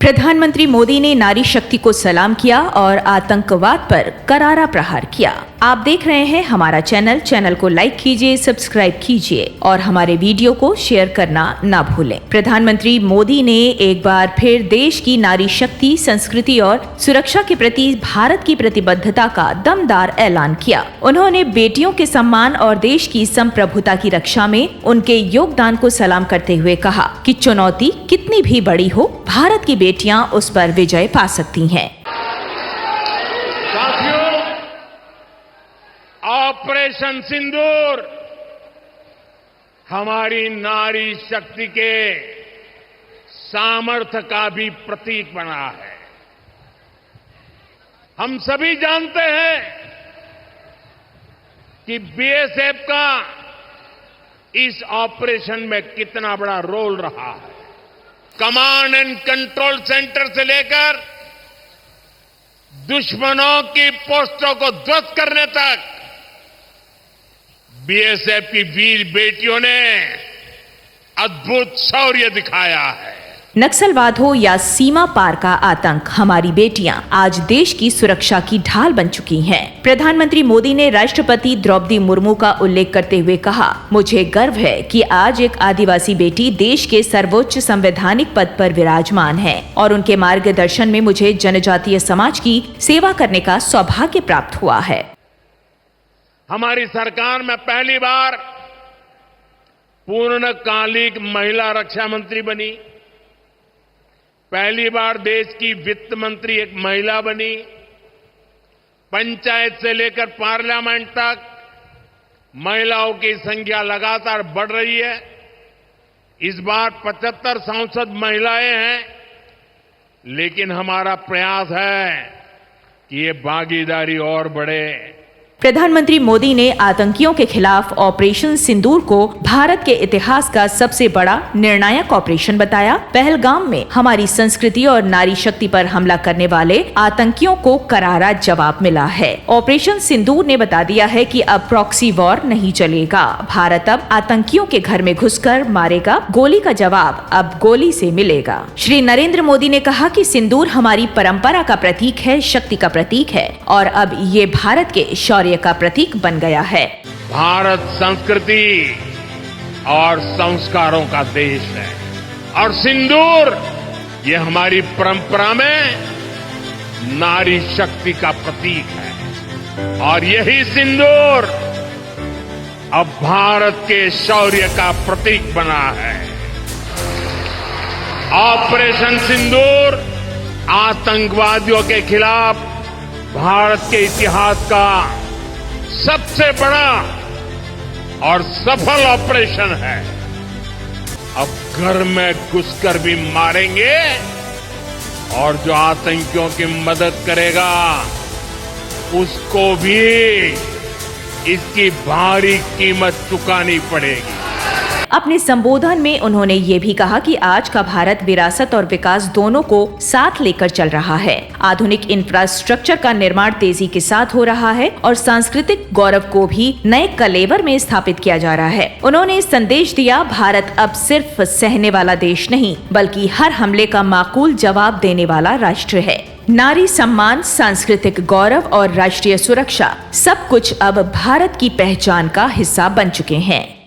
प्रधानमंत्री मोदी ने नारी शक्ति को सलाम किया और आतंकवाद पर करारा प्रहार किया। आप देख रहे हैं हमारा चैनल को लाइक कीजिए, सब्सक्राइब कीजिए और हमारे वीडियो को शेयर करना ना भूलें। प्रधानमंत्री मोदी ने एक बार फिर देश की नारी शक्ति, संस्कृति और सुरक्षा के प्रति भारत की प्रतिबद्धता का दमदार ऐलान किया। उन्होंने बेटियों के सम्मान और देश की संप्रभुता की रक्षा में उनके योगदान को सलाम करते हुए कहा कि चुनौती कितनी भी बड़ी हो, भारत की बेटियां उस पर विजय पा सकती हैं। साथियों, ऑपरेशन सिंदूर हमारी नारी शक्ति के सामर्थ्य का भी प्रतीक बना है। हम सभी जानते हैं कि बीएसएफ का इस ऑपरेशन में कितना बड़ा रोल रहा है। कमांड एंड कंट्रोल सेंटर से लेकर दुश्मनों की पोस्टों को ध्वस्त करने तक बीएसएफ की वीर बेटियों ने अद्भुत शौर्य दिखाया है। नक्सलवाद हो या सीमा पार का आतंक, हमारी बेटियां आज देश की सुरक्षा की ढाल बन चुकी हैं। प्रधानमंत्री मोदी ने राष्ट्रपति द्रौपदी मुर्मू का उल्लेख करते हुए कहा, मुझे गर्व है कि आज एक आदिवासी बेटी देश के सर्वोच्च संवैधानिक पद पर विराजमान है और उनके मार्गदर्शन में मुझे जनजातीय समाज की सेवा करने का सौभाग्य प्राप्त हुआ है। हमारी सरकार में पहली बार पूर्णकालिक महिला रक्षा मंत्री बनी। पहली बार देश की वित्त मंत्री एक महिला बनी। पंचायत से लेकर पार्लियामेंट तक महिलाओं की संख्या लगातार बढ़ रही है। इस बार 75 सांसद महिलाएं हैं, लेकिन हमारा प्रयास है कि ये भागीदारी और बढ़े। प्रधानमंत्री मोदी ने आतंकियों के खिलाफ ऑपरेशन सिंदूर को भारत के इतिहास का सबसे बड़ा निर्णायक ऑपरेशन बताया। पहलगाम में हमारी संस्कृति और नारी शक्ति पर हमला करने वाले आतंकियों को करारा जवाब मिला है। ऑपरेशन सिंदूर ने बता दिया है कि अब प्रॉक्सी वॉर नहीं चलेगा। भारत अब आतंकियों के घर में घुसकर मारेगा। गोली का जवाब अब गोली से मिलेगा। श्री नरेंद्र मोदी ने कहा कि सिंदूर हमारी परंपरा का प्रतीक है, शक्ति का प्रतीक है और अब ये भारत के शौर्य का प्रतीक बन गया है। भारत संस्कृति और संस्कारों का देश है और सिंदूर ये हमारी परंपरा में नारी शक्ति का प्रतीक है और यही सिंदूर अब भारत के शौर्य का प्रतीक बना है। ऑपरेशन सिंदूर आतंकवादियों के खिलाफ भारत के इतिहास का सबसे बड़ा और सफल ऑपरेशन है। अब घर में घुसकर भी मारेंगे और जो आतंकियों की मदद करेगा उसको भी इसकी भारी कीमत चुकानी पड़ेगी। अपने संबोधन में उन्होंने ये भी कहा कि आज का भारत विरासत और विकास दोनों को साथ लेकर चल रहा है। आधुनिक इंफ्रास्ट्रक्चर का निर्माण तेजी के साथ हो रहा है और सांस्कृतिक गौरव को भी नए कलेवर में स्थापित किया जा रहा है। उन्होंने संदेश दिया, भारत अब सिर्फ सहने वाला देश नहीं बल्कि हर हमले का माकूल जवाब देने वाला राष्ट्र है। नारी सम्मान, सांस्कृतिक गौरव और राष्ट्रीय सुरक्षा सब कुछ अब भारत की पहचान का हिस्सा बन चुके हैं।